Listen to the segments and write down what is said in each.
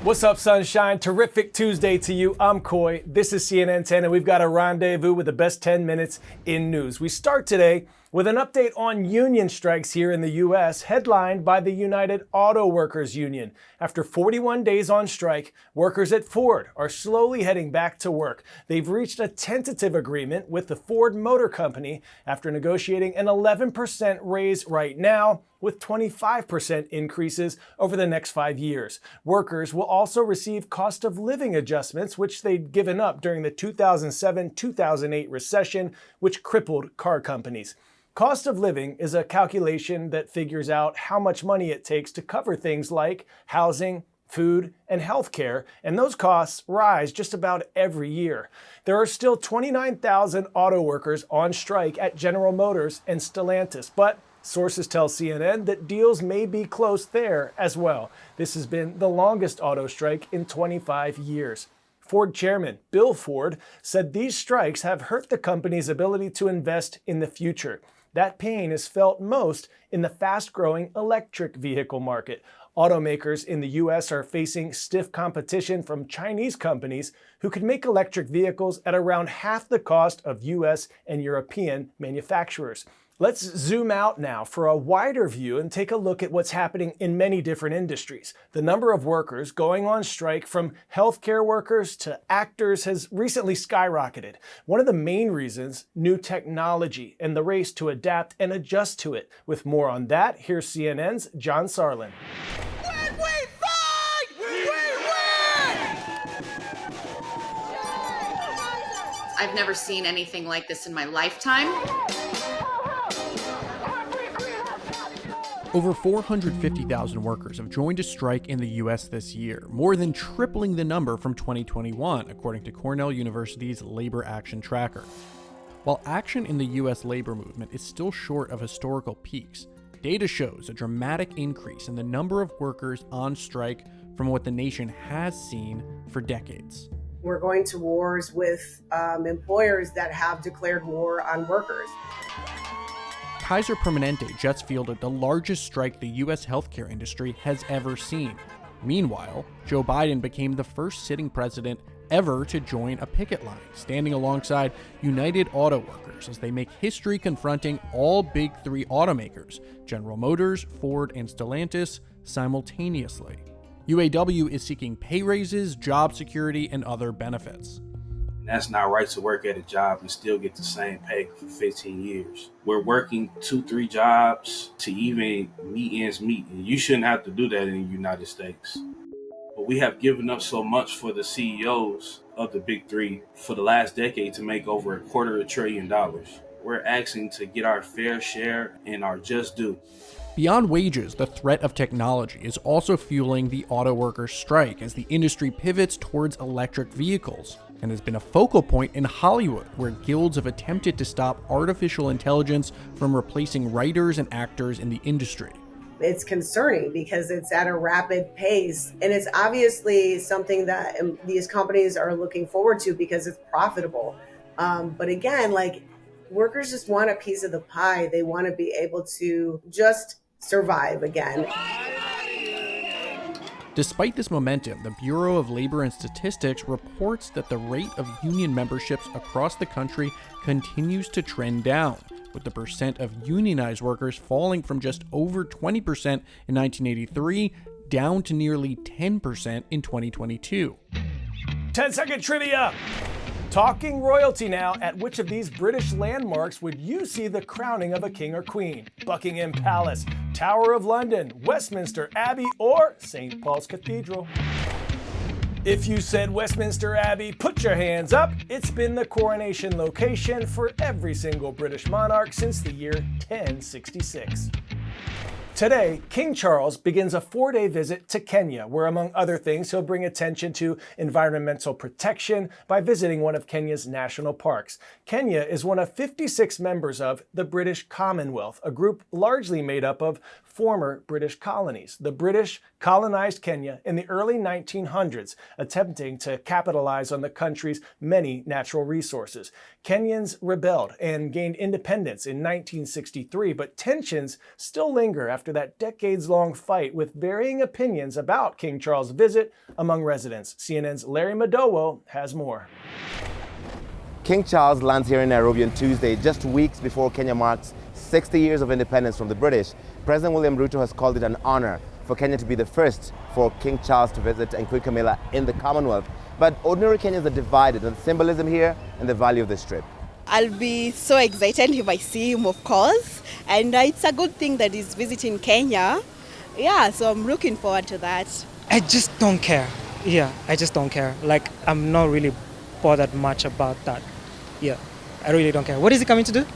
What's up, sunshine? Terrific Tuesday to you. I'm Coy. This is CNN 10, and we've got a rendezvous with the best 10 minutes in news. We start today with an update on union strikes here in the U.S., headlined by the United Auto Workers Union. After 41 days on strike, workers at Ford are slowly heading back to work. They've reached a tentative agreement with the Ford Motor Company after negotiating an 11% raise right now, with 25% increases over the next 5 years. Workers will also receive cost of living adjustments, which they'd given up during the 2007-2008 recession, which crippled car companies. Cost of living is a calculation that figures out how much money it takes to cover things like housing, food, and healthcare, and those costs rise just about every year. There are still 29,000 auto workers on strike at General Motors and Stellantis, but sources tell CNN that deals may be close there as well. This has been the longest auto strike in 25 years. Ford chairman Bill Ford said these strikes have hurt the company's ability to invest in the future. That pain is felt most in the fast-growing electric vehicle market. Automakers in the U.S. are facing stiff competition from Chinese companies who can make electric vehicles at around half the cost of U.S. and European manufacturers. Let's zoom out now for a wider view and take a look at what's happening in many different industries. The number of workers going on strike, from healthcare workers to actors, has recently skyrocketed. One of the main reasons, new technology and the race to adapt and adjust to it. With more on that, here's CNN's John Sarlin. When we fight, we win! I've never seen anything like this in my lifetime. Over 450,000 workers have joined a strike in the U.S. this year, more than tripling the number from 2021, according to Cornell University's Labor Action Tracker. While action in the U.S. labor movement is still short of historical peaks, data shows a dramatic increase in the number of workers on strike from what the nation has seen for decades. We're going to wars with employers that have declared war on workers. Kaiser Permanente just fielded the largest strike the U.S. healthcare industry has ever seen. Meanwhile, Joe Biden became the first sitting president ever to join a picket line, standing alongside United Auto Workers as they make history confronting all big three automakers, General Motors, Ford, and Stellantis, simultaneously. UAW is seeking pay raises, job security, and other benefits. That's not right to work at a job and still get the same pay for 15 years. We're working 2-3 jobs to even meet ends meet, and you shouldn't have to do that in the United States. But we have given up so much for the CEOs of the big three for the last decade to make over $250 billion. We're asking to get our fair share and our just due. Beyond wages, the threat of technology is also fueling the auto workers' strike as the industry pivots towards electric vehicles, and has been a focal point in Hollywood, where guilds have attempted to stop artificial intelligence from replacing writers and actors in the industry. It's concerning because it's at a rapid pace, and it's obviously something that these companies are looking forward to because it's profitable. But again, workers just want a piece of the pie. They want to be able to just survive again. Despite this momentum, the Bureau of Labor and Statistics reports that the rate of union memberships across the country continues to trend down, with the percent of unionized workers falling from just over 20% in 1983 down to nearly 10% in 2022. 10-second trivia. Talking royalty now, at which of these British landmarks would you see the crowning of a king or queen? Buckingham Palace, Tower of London, Westminster Abbey, or St. Paul's Cathedral? If you said Westminster Abbey, put your hands up. It's been the coronation location for every single British monarch since the year 1066. Today, King Charles begins a 4-day visit to Kenya, where, among other things, he'll bring attention to environmental protection by visiting one of Kenya's national parks. Kenya is one of 56 members of the British Commonwealth, a group largely made up of former British colonies. The British colonized Kenya in the early 1900s, attempting to capitalize on the country's many natural resources. Kenyans rebelled and gained independence in 1963, but tensions still linger after that decades-long fight, with varying opinions about King Charles' visit among residents. CNN's Larry Madowo has more. King Charles lands here in Nairobi on Tuesday, just weeks before Kenya marks 60 years of independence from the British. President William Ruto has called it an honor for Kenya to be the first for King Charles to visit and Queen Camilla in the Commonwealth. But ordinary Kenyans are divided on the symbolism here and the value of this trip. I'll be so excited if I see him, of course. And it's a good thing that he's visiting Kenya. Yeah, so I'm looking forward to that. I just don't care. Yeah, I just don't care. Like, I'm not really bothered much about that. Yeah, I really don't care. What is he coming to do?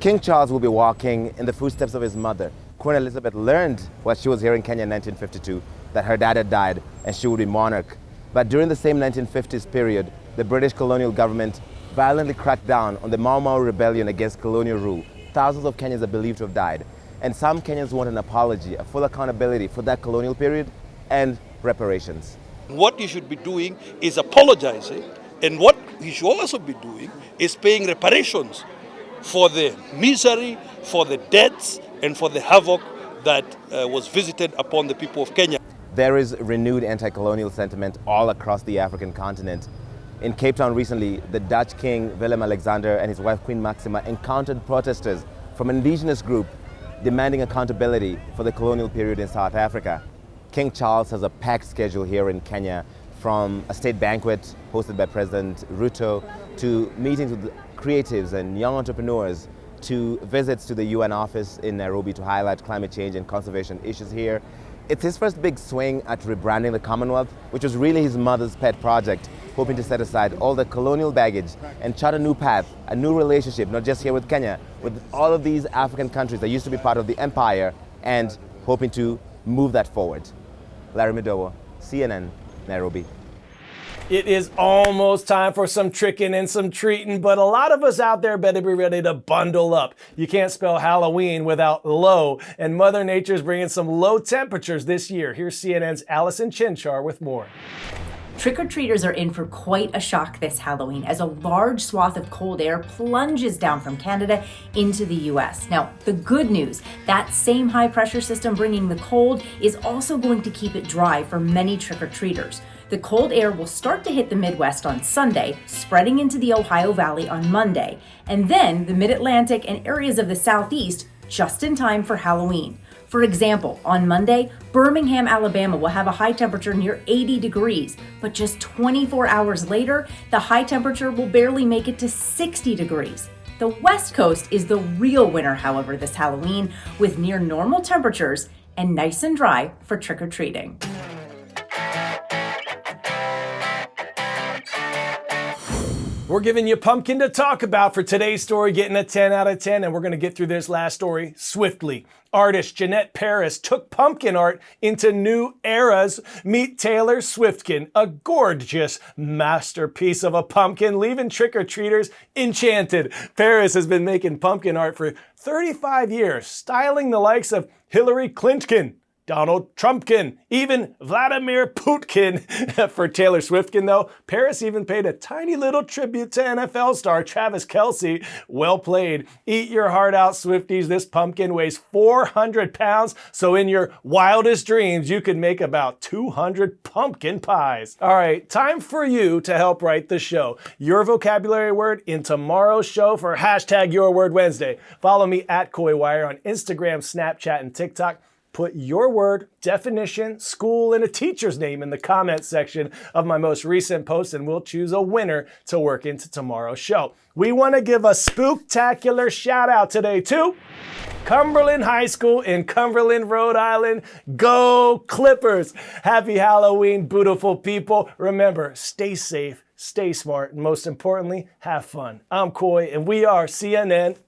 King Charles will be walking in the footsteps of his mother. Queen Elizabeth learned while she was here in Kenya in 1952 that her dad had died and she would be monarch. But during the same 1950s period, the British colonial government violently cracked down on the Mau Mau rebellion against colonial rule. Thousands of Kenyans are believed to have died. And some Kenyans want an apology, a full accountability for that colonial period and reparations. What you should be doing is apologizing, and what you should also be doing is paying reparations for the misery, for the deaths, and for the havoc that was visited upon the people of Kenya. There is renewed anti-colonial sentiment all across the African continent. In Cape Town recently, the Dutch King Willem-Alexander and his wife Queen Maxima encountered protesters from an indigenous group demanding accountability for the colonial period in South Africa. King Charles has a packed schedule here in Kenya, from a state banquet hosted by President Ruto to meetings with creatives and young entrepreneurs to visits to the UN office in Nairobi to highlight climate change and conservation issues here. It's his first big swing at rebranding the Commonwealth, which was really his mother's pet project, hoping to set aside all the colonial baggage and chart a new path, a new relationship, not just here with Kenya, with all of these African countries that used to be part of the empire, and hoping to move that forward. Larry Madowo, CNN, Nairobi. It is almost time for some tricking and some treating, but a lot of us out there better be ready to bundle up. You can't spell Halloween without low, and Mother Nature's bringing some low temperatures this year. Here's CNN's Allison Chinchar with more. Trick-or-treaters are in for quite a shock this Halloween as a large swath of cold air plunges down from Canada into the US. Now, the good news, that same high-pressure system bringing the cold is also going to keep it dry for many trick-or-treaters. The cold air will start to hit the Midwest on Sunday, spreading into the Ohio Valley on Monday, and then the Mid-Atlantic and areas of the Southeast just in time for Halloween. For example, on Monday, Birmingham, Alabama will have a high temperature near 80 degrees, but just 24 hours later, the high temperature will barely make it to 60 degrees. The West Coast is the real winner, however, this Halloween, with near normal temperatures and nice and dry for trick-or-treating. We're giving you pumpkin to talk about for today's story, getting a 10 out of 10, and we're going to get through this last story swiftly. Artist Jeanette Paris took pumpkin art into new eras. Meet Taylor Swiftkin, a gorgeous masterpiece of a pumpkin, leaving trick-or-treaters enchanted. Paris has been making pumpkin art for 35 years, styling the likes of Hillary Clinton, Donald Trumpkin, even Vladimir Putin. For Taylor Swiftkin, though, Paris even paid a tiny little tribute to NFL star Travis Kelce. Well played. Eat your heart out, Swifties. This pumpkin weighs 400 pounds, so in your wildest dreams, you could make about 200 pumpkin pies. All right, time for you to help write the show. Your vocabulary word in tomorrow's show for hashtag Your Word Wednesday. Follow me at KoiWire on Instagram, Snapchat, and TikTok. Put your word, definition, school, and a teacher's name in the comment section of my most recent post, and we'll choose a winner to work into tomorrow's show. We want to give a spooktacular shout out today to Cumberland High School in Cumberland, Rhode Island. Go Clippers! Happy Halloween, beautiful people. Remember, stay safe, stay smart, and most importantly, have fun. I'm Koi, and we are CNN